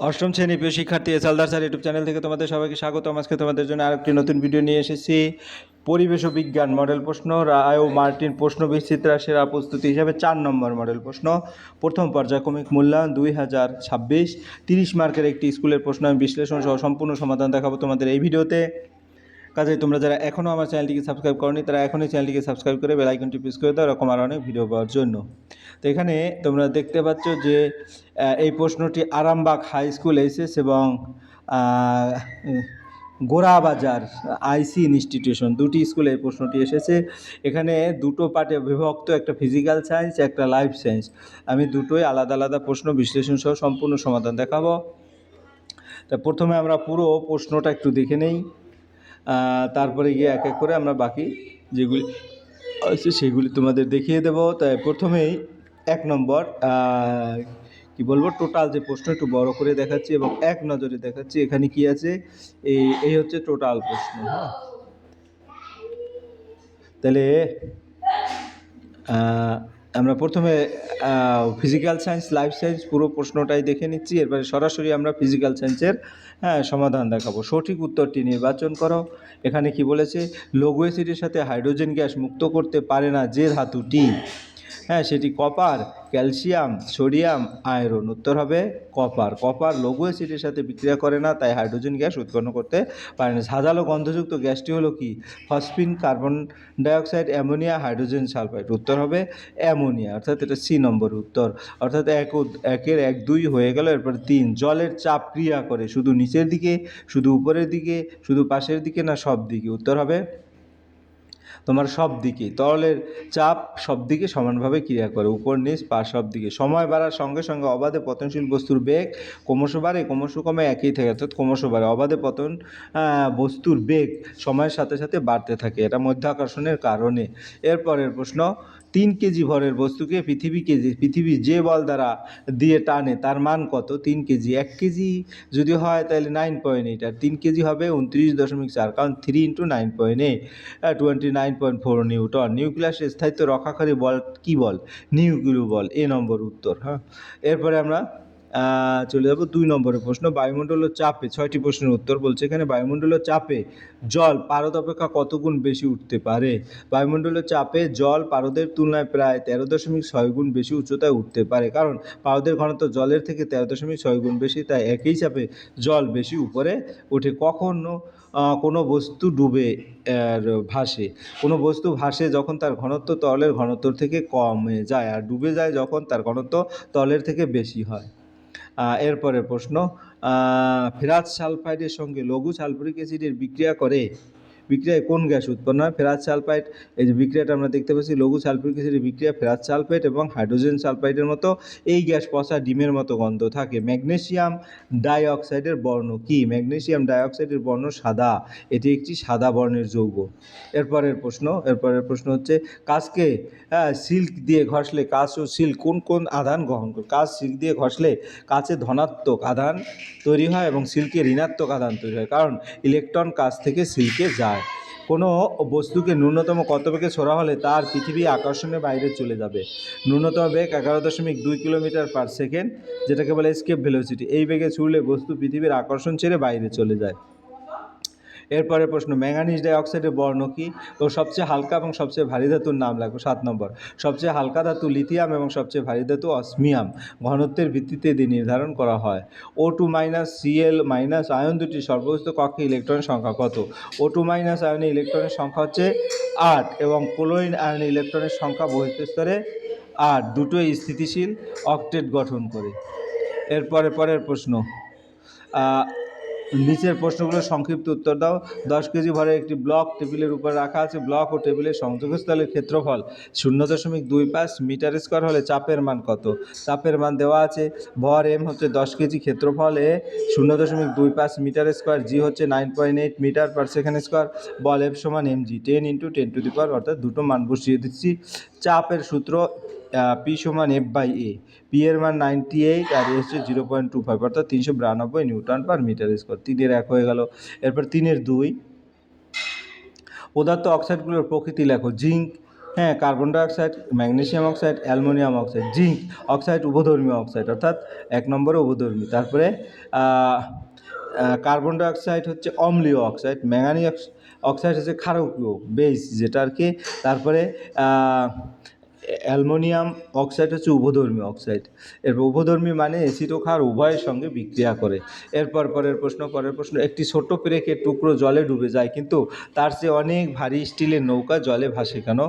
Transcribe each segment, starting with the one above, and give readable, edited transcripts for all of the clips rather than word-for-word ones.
অষ্টম শ্রেণী প্রিয় শিক্ষার্থী এসালদার স্যার ইউটিউব চ্যানেল থেকে তোমাদের সবাইকে স্বাগতম। আজকে তোমাদের জন্য আরেকটি নতুন ভিডিও নিয়ে এসেছি। পরিবেশ ও বিজ্ঞান মডেল প্রশ্ন, রায় ও মার্টিন প্রশ্ন বিচিত্রা সেরা প্রস্তুতি হিসাবে 4 নম্বর মডেল প্রশ্ন, প্রথম পর্যায়ক্রমিক মূল্যায়ন 2026, 30 মার্কের একটি স্কুলের প্রশ্ন। আমি বিশ্লেষণ সহ সম্পূর্ণ সমাধান দেখাবো তোমাদের এই ভিডিওতে। কাজেই তোমরা যারা এখনও আমার চ্যানেলটিকে সাবস্ক্রাইব করনি তারা এখনই চ্যানেলটিকে সাবস্ক্রাইব করে বেল আইকনটি প্রেস করে দাও এরকম আরও অনেক ভিডিও পাওয়ার জন্য। তো এখানে তোমরা দেখতে পাচ্ছ যে এই প্রশ্নটি আরামবাগ হাই স্কুল এইচএস এবং গোরাবাজার আইসি ইনস্টিটিউশন দুটি স্কুলে এই প্রশ্নটি এসেছে। এখানে দুটো পার্টে বিভক্ত, একটা ফিজিক্যাল সায়েন্স, একটা লাইফ সায়েন্স। আমি দুটোই আলাদা আলাদা প্রশ্ন বিশ্লেষণ সহ সম্পূর্ণ সমাধান দেখাবো। তা প্রথমে আমরা পুরো প্রশ্নটা একটু দেখে নেই, তারপরে গিয়ে এক এক করে আমরা বাকি যেগুলি আছে সেগুলি তোমাদের দেখিয়ে দেব। তাই প্রথমেই 1 নম্বর কি বলবো, টোটাল যে প্রশ্ন একটু বড় করে দেখাচ্ছি এবং এক নজরে দেখাচ্ছি এখানে কি আছে। এই হচ্ছে টোটাল প্রশ্ন। হ্যাঁ, তাহলে আমরা প্রথমে ফিজিক্যাল সায়েন্স, লাইফ সায়েন্স পুরো প্রশ্নটাই দেখে নিচ্ছি। এরপরে সরাসরি আমরা ফিজিক্যাল সায়েন্সের সমাধান দেখাবো। সঠিক উত্তরটি নির্বাচন করো। এখানে কি বলেছে, লঘু অ্যাসিডের সাথে হাইড্রোজেন গ্যাস মুক্ত করতে পারে না যে ধাতুটি, সেটি কপার, ক্যালসিয়াম, সোডিয়াম, আয়রন। উত্তর হবে কপার। কপার লঘু অ্যাসিডের সাথে বিক্রিয়া করে না, তাই হাইড্রোজেন গ্যাস উৎপন্ন করতে পারে না। ঝাঁঝালো গন্ধযুক্ত গ্যাসটি হলো কি, phosphine, carbon dioxide, ammonia, hydrogen sulphide. উত্তর হবে অ্যামোনিয়া, অর্থাৎ এটা সি নম্বর উত্তর। অর্থাৎ একের 1 2 হয়ে গেল। এরপর 3, জলের চাপ ক্রিয়া করে শুধু নিচের দিকে, শুধু উপরের দিকে, শুধু পাশের দিকে, না সব দিকে। উত্তর হবে তোমার সব দিকে। তরলের চাপ সব দিকে সমানভাবে ক্রিয়া করে, উপর নিচ পাশ সব দিকে। সময় বাড়ার সঙ্গে সঙ্গে অবাধে পতনশীল বস্তুর বেগ ক্রমশ বাড়ে, ক্রমশ কমে, একই থাকে, অর্থাৎ ক্রমশ বাড়ে। অবাধে পতন বস্তুর বেগ সময়ের সাথে সাথে বাড়তে থাকে, এটা মধ্যাকর্ষণের কারণে। এরপরের প্রশ্ন, 3 কেজি ভরের বস্তুকে পৃথিবী যে বল দ্বারা দিয়ে টানে তার মান কত? 3 কেজি। 1 কেজি যদি হয় তাহলে 9.8, আর 3 কেজি হবে 29.4, কারণ 3 × 9.8 29.4 নিউটন। নিউক্লিয়াসের স্থায়িত্ব রক্ষাকারী বল কি বল? নিউক্লিয় বল, এ নম্বর উত্তর। হ্যাঁ, এরপরে আমরা চলে যাব 2 নম্বরের প্রশ্ন। বায়ুমণ্ডলীয় চাপে 6টি প্রশ্নের উত্তর বলছে। এখানে বায়ুমণ্ডলীয় চাপে জল পারদ অপেক্ষা কত গুণ বেশি উঠতে পারে? বায়ুমণ্ডলীয় চাপে জল পারদের তুলনায় প্রায় 13.6 গুণ বেশি উচ্চতায় উঠতে পারে, কারণ পারদের ঘনত্ব জলের থেকে 13.6 গুণ বেশি, তাই একই চাপে জল বেশি উপরে ওঠে। কখনো কোনো বস্তু ডুবে ভাসে, কোনো বস্তু ভাসে যখন তার ঘনত্ব তরলের ঘনত্ব থেকে কমে যায়, আর ডুবে যায় যখন তার ঘনত্ব তরলের থেকে বেশি হয়। এরপরের প্রশ্ন, ফেরাস সালফাইডের সঙ্গে লঘু সালফুরিক অ্যাসিডের বিক্রিয়ায় কোন গ্যাস উৎপন্ন হয়? ফেরাস সালফাইড, এই যে বিক্রিয়াটা আমরা দেখতে পাচ্ছি, লঘু সালফুরিক অ্যাসিডের বিক্রিয়া ফেরাস সালফাইড এবং হাইড্রোজেন সালফাইডের মতো। এই গ্যাস পচা ডিমের মতো গন্ধ থাকে। ম্যাগনেসিয়াম ডাইঅক্সাইডের বর্ণ কি? ম্যাগনেসিয়াম ডাইঅক্সাইডের বর্ণ সাদা, এটি একটি সাদা বর্ণের যৌগ। এরপরের প্রশ্ন হচ্ছে, কাচকে সিল্ক দিয়ে ঘষলে কাচ ও সিল্ক কোন কোন আধান গ্রহণ করে? কাচ সিল্ক দিয়ে ঘষলে কাচে ধনাত্মক আধান তৈরি হয় এবং সিল্কে ঋণাত্মক আধান তৈরি হয়, কারণ ইলেকট্রন কাচ থেকে সিল্কে যায়। কোনো বস্তুকে ন্যূনতম কত বেগে ছোড়া হলে তার পৃথিবী আকর্ষণের বাইরে চলে যাবে? ন্যূনতম বেগ 11.2 কিলোমিটার পার সেকেন্ড, যেটাকে বলে এসকেপ ভেলোসিটি। এই বেগে ছুড়লে বস্তু পৃথিবীর আকর্ষণ ছেড়ে বাইরে চলে যায়। এরপরের প্রশ্ন, ম্যাঙ্গানিজ ডাইঅক্সাইডের বর্ণ কি ও সবচেয়ে হালকা এবং সবচেয়ে ভারী ধাতুর নাম লাগবে? 7 নম্বর, সবচেয়ে হালকা ধাতু লিথিয়াম এবং সবচেয়ে ভারী ধাতু অসমিয়াম। ঘনত্বের ভিত্তিতে এটি নির্ধারণ করা হয়। O2 - Cl - আয়ন দুটি সর্বোচ্চ কক্ষে ইলেকট্রনের সংখ্যা কত? O2 - আয়নে ইলেকট্রনের সংখ্যা হচ্ছে 8 এবং ক্লোরিন আয়নে ইলেকট্রনের সংখ্যা বহিঃস্থ স্তরে 8, দুটোই স্থিতিশীল অক্টেট গঠন করে। পরের প্রশ্ন, নিচের প্রশ্নগুলোর সংক্ষিপ্ত উত্তর দাও। 10 কেজি ভরের একটি ব্লক টেবিলের উপর রাখা আছে। ব্লক ও টেবিলের সংযোগস্থলের ক্ষেত্রফল 0.25 মিটার স্কোয়ার হলে চাপের মান কত? চাপের মান দেওয়া আছে। ভর এম হচ্ছে 10 কেজি, ক্ষেত্রফল এ 0.25 মিটার স্কোয়ার, জি হচ্ছে 9.8 মিটার পার সেকেন্ড স্কোয়ার, বল এফ সমান mg, 10 × 10⁻, অর্থাৎ দুটো মান বসিয়ে দিচ্ছি। চাপের সূত্র পি সমান F/A, পি এর মান 98 আর এ হচ্ছে 0.25, অর্থাৎ 392 নিউটন পার মিটার স্কোয়ার। 3 1 হয়ে গেল। এরপর 3 2, পদার্থ অক্সাইডগুলোর প্রকৃতি লেখো। জিঙ্ক হ্যাঁ, carbon dioxide, magnesium oxide, aluminium oxide, zinc oxide উভধর্মী অক্সাইড, অর্থাৎ 1 নম্বরে উভধর্মী। তারপরে কার্বন ডাইঅক্সাইড হচ্ছে অম্লীয় অক্সাইড, ম্যাঙ্গানিজ অক্সাইড হচ্ছে ক্ষারকীয় বেস যেটা আর কি। তারপরে অ্যালুমিনিয়াম অক্সাইড হচ্ছে উভধর্মী অক্সাইড। এরপর উভধর্মী মানে অ্যাসিড ও ক্ষার উভয়ের সঙ্গে বিক্রিয়া করে। এরপর পরের প্রশ্ন, একটি ছোট্ট পেরেকের টুকরো জলে ডুবে যায় কিন্তু তার চেয়ে অনেক ভারী স্টিলের নৌকা জলে ভাসে কেন?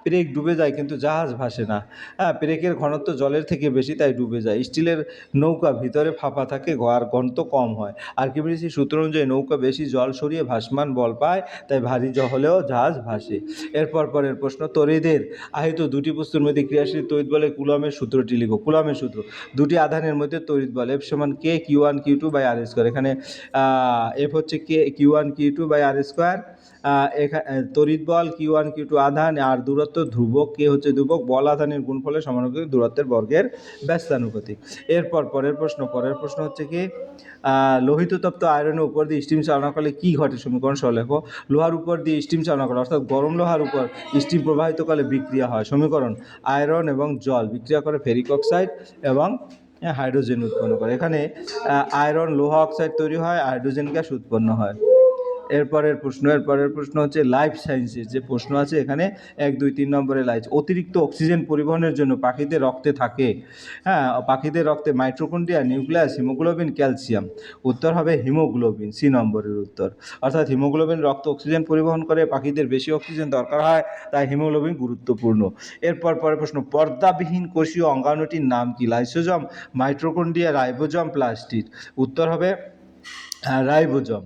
পেরেক ডুবে যায় কিন্তু জাহাজ ভাসে না। হ্যাঁ, পেরেকের ঘনত্ব জলের থেকে বেশি তাই ডুবে যায়। স্টিলের নৌকা ভিতরে ফাঁপা থাকে আর ঘনত্ব কম হয়। আর্কিমিডিসের সূত্র অনুযায়ী নৌকা বেশি জল সরিয়ে ভাসমান বল পায়, তাই ভারী হলেও জাহাজ ভাসে। এরপর পরের প্রশ্ন, তড়িদের আহিত দুটি বস্তুর মধ্যে ক্রিয়াশীল তড়িৎ বলে কুলম্বের সূত্রটি লিখো। কুলম্বের সূত্র, দুটি আধানের মধ্যে তড়িৎ বল F সমান K Q1 Q2 by R square. এখানে F হচ্ছে K Q1 Q2 by R square. তড়িৎ বল Q1 Q2 আধান আর দূরত্ব ধ্রুবক, K হচ্ছে ধ্রুবক, বল আধানের গুণফলের সমানুপাতিক দূরত্বের বর্গের ব্যস্তানুপাতিক। এরপর পরের প্রশ্ন হচ্ছে কি, লোহিত তপ্ত আয়রনের উপর দিয়ে স্টিম চালনা করলে কী ঘটে? সমীকরণ সহ লেখো। লোহার উপর দিয়ে স্টিম চালনা করলে, অর্থাৎ গরম লোহার উপর স্টিম প্রবাহিত করলে বিক্রিয়া হয়। সমীকরণ, আয়রন এবং জল বিক্রিয়া করে ফেরিক অক্সাইড এবং হাইড্রোজেন উৎপন্ন করে। এখানে আয়রন লোহা অক্সাইড তৈরি হয়, হাইড্রোজেন গ্যাস উৎপন্ন হয়। এরপরের প্রশ্ন হচ্ছে লাইফ সায়েন্সের যে প্রশ্ন আছে এখানে 1, 2, 3 নম্বরে লাইফ। অতিরিক্ত অক্সিজেন পরিবহনের জন্য পাখিদের রক্তে থাকে, পাখিদের রক্তে মাইটোকন্ড্রিয়া, নিউক্লিয়াস, হিমোগ্লোবিন, ক্যালসিয়াম। উত্তর হবে হিমোগ্লোবিন, সি নম্বরের উত্তর। অর্থাৎ হিমোগ্লোবিন রক্ত অক্সিজেন পরিবহন করে, পাখিদের বেশি অক্সিজেন দরকার হয়, তাই হিমোগ্লোবিন গুরুত্বপূর্ণ। এরপর পরের প্রশ্ন, পর্দাবিহীন কোষীয় অঙ্গাণুটির নাম কি? Lysosome, mitochondria, ribosome, plastid. উত্তর হবে রাইবোজোম।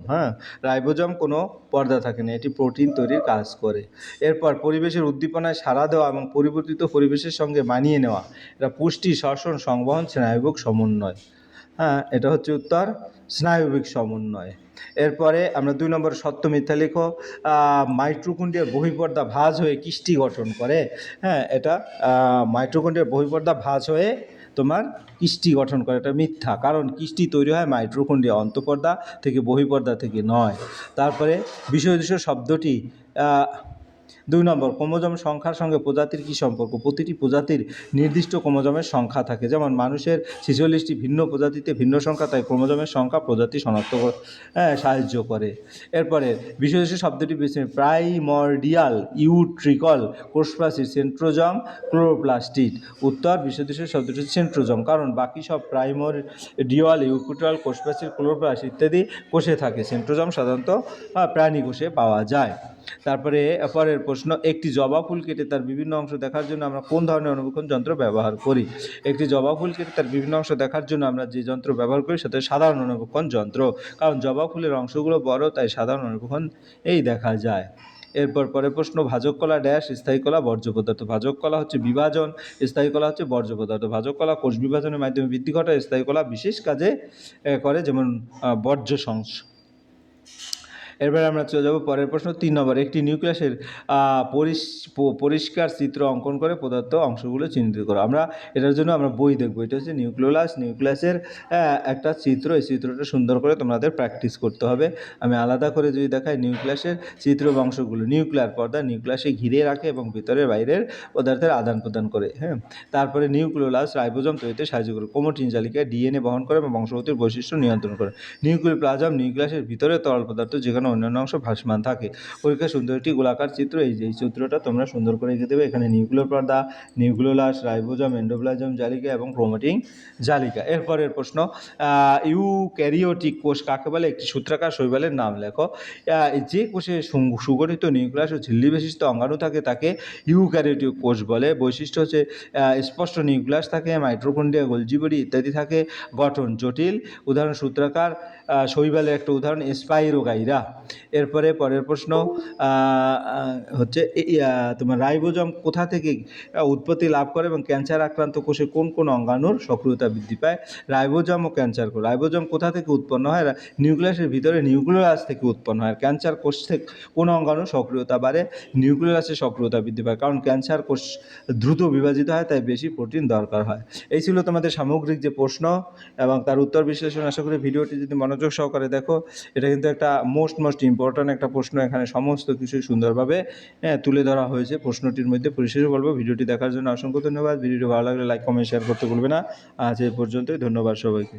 রাইবোজোম কোনো পর্দা থাকে না, এটি প্রোটিন তৈরির কাজ করে। এরপর পরিবেশের উদ্দীপনায় সাড়া দেওয়া এবং পরিবর্তিত পরিবেশের সঙ্গে মানিয়ে নেওয়া, এটা পুষ্টি, শ্বসন, সংবহন, স্নায়বিক সমন্বয়। এটা হচ্ছে উত্তর, স্নায়বিক সমন্বয়। এরপরে আমরা 2 নম্বর সত্য মিথ্যা লিখো। মাইটোকন্ড্রিয়ার বহিঃপর্দা ভাঁজ হয়ে কিস্টি গঠন করে। এটা মাইটোকন্ড্রিয়ার বহিঃপর্দা ভাঁজ হয়ে তোমার কিস্টি গঠন করে, এটা মিথ্যা, কারণ কিস্টি তৈরি হয় মাইটোকন্ড্রিয়া অন্তঃপর্দা থেকে, বহিঃপর্দা থেকে নয়। তারপরে বিষয়দৃশ্য শব্দটি 2 নম্বর, ক্রোমোজোম সংখ্যার সঙ্গে প্রজাতির কী সম্পর্ক? প্রতিটি প্রজাতির নির্দিষ্ট ক্রোমোজোমের সংখ্যা থাকে, যেমন মানুষের 46টি ভিন্ন প্রজাতিতে ভিন্ন সংখ্যা, তাই ক্রোমোজোমের সংখ্যা প্রজাতি শনাক্ত সাহায্য করে। এরপরে বিষয়দৃশ্য শব্দটি প্রাইমর্ডিয়াল ইউট্রিকল কোষপ্রাচীর, সেন্ট্রোজম, ক্লোরোপ্লাস্টিড। উত্তর, বিষয়দৃশ্য শব্দটি সেন্ট্রোজম, কারণ বাকি সব প্রাইমর্ডিয়াল ইউট্রিকল কোষপ্রাচীর, ক্লোরোপ্লাস্ট ইত্যাদি কোষে থাকে, সেন্ট্রোজম সাধারণত প্রাণী কোষে পাওয়া যায়। তারপরে পরের প্রশ্ন, একটি জবা ফুল কেটে তার বিভিন্ন অংশ দেখার জন্য আমরা কোন ধরনের অনুবীক্ষণ যন্ত্র ব্যবহার করি? একটি জবা ফুল কেটে তার বিভিন্ন অংশ দেখার জন্য আমরা যে যন্ত্র ব্যবহার করি সেটা সাধারণ অনুবীক্ষণ যন্ত্র, কারণ জবা ফুলের অংশগুলো বড়, তাই সাধারণ অনুবীক্ষণ এই দেখা যায়। এরপর পরের প্রশ্ন, ভাজক কলা ড্যাশ, স্থায়ী কলা বর্জ্য পদার্থ। ভাজক কলা হচ্ছে বিভাজন, স্থায়ী কলা হচ্ছে বর্জ্য পদার্থ। ভাজক কলা কোষ বিভাজনের মাধ্যমে বৃদ্ধি ঘটায়, স্থায়ী কলা বিশেষ কাজে করে, যেমন বর্জ্য সংশ্লেষণ। এরপরে আমরা চলে যাব পরের প্রশ্ন 3 নম্বর, একটি নিউক্লিয়াসের পরিষ্কার চিত্র অঙ্কন করে প্রদত্ত অংশগুলো চিহ্নিত করো। আমরা এটার জন্য বই দেখবো। এটা হচ্ছে নিউক্লিয়াসের একটা চিত্র। এই চিত্রটা সুন্দর করে তোমাদের প্র্যাকটিস করতে হবে। আমি আলাদা করে যদি দেখাই, নিউক্লিয়াসের চিত্র অংশগুলো, নিউক্লিয়ার পর্দা নিউক্লিয়াসে ঘিরে রাখে এবং ভিতরের বাইরের পদার্থের আদান প্রদান করে। তারপরে নিউক্লিওলাস রাইবোজোম তৈরিতে সাহায্য করে, ক্রোমাটিন জালিকা ডিএনএ বহন করে এবং বংশগতির বৈশিষ্ট্য নিয়ন্ত্রণ করে। নিউক্লিওপ্লাজম নিউক্লিয়াসের ভিতরে তরল পদার্থ, যেখানে অন্যান্য অংশ ভাসমান থাকে। পরীক্ষা সুন্দর একটি গোলাকার চিত্র, এই চিত্রটা তোমরা সুন্দর করে এঁকে দেবে। এখানে নিউক্লিয় পর্দা, নিউক্লিওলাস, রাইবোজোম, এন্ডোপ্লাজম জালিকা এবং ক্রোমাটিন জালিকা। এরপরের প্রশ্ন, ইউক্যারিওটিক কোষ কাকে বলে? একটি সূত্রাকার শৈবালের নাম লেখো। যে কোষে সুগঠিত নিউক্লিয়াস ও ঝিল্লি বিশিষ্ট অঙ্গাণু থাকে তাকে ইউক্যারিওটিক কোষ বলে। বৈশিষ্ট্য হচ্ছে স্পষ্ট নিউক্লিয়াস থাকে, মাইটোকন্ড্রিয়া, গোলজি বডি ইত্যাদি থাকে। গঠন জটিল, উদাহরণ সূত্রাকার শৈবালের একটা উদাহরণ স্পাইরোগাইরা। এরপরে পরের প্রশ্ন হচ্ছে তোমার রাইবোজোম কোথা থেকে উৎপত্তি লাভ করে এবং ক্যান্সার আক্রান্ত কোষে কোন কোন অঙ্গাণুর সক্রিয়তা বৃদ্ধি পায়? রাইবোজোম ও ক্যান্সার কোষ। রাইবোজোম কোথা থেকে উৎপন্ন হয়? নিউক্লিয়াসের ভিতরে নিউক্লিয়াস থেকে উৎপন্ন হয়। ক্যান্সার কোষ থেকে কোন অঙ্গাণুর সক্রিয়তা বাড়ে? নিউক্লিয়াসের সক্রিয়তা বৃদ্ধি পায়, কারণ ক্যান্সার কোষ দ্রুত বিভাজিত হয়, তাই বেশি প্রোটিন দরকার হয়। এই ছিল তোমাদের সামগ্রিক যে প্রশ্ন এবং তার উত্তর বিশ্লেষণ। আশা করি ভিডিওটি যদি মনোযোগ সহকারে দেখো, এটা কিন্তু একটা মোস্ট মোস্ট ইম্পর্ট্যান্ট একটা প্রশ্ন। এখানে সমস্ত কিছুই সুন্দরভাবে তুলে ধরা হয়েছে প্রশ্নটির মধ্যে। পরিশেষে বলব, ভিডিওটি দেখার জন্য অসংখ্য ধন্যবাদ। ভিডিওটি ভালো লাগলে লাইক, কমেন্ট, শেয়ার করতে ভুলবে না। আজ এই পর্যন্তই। ধন্যবাদ সবাইকে।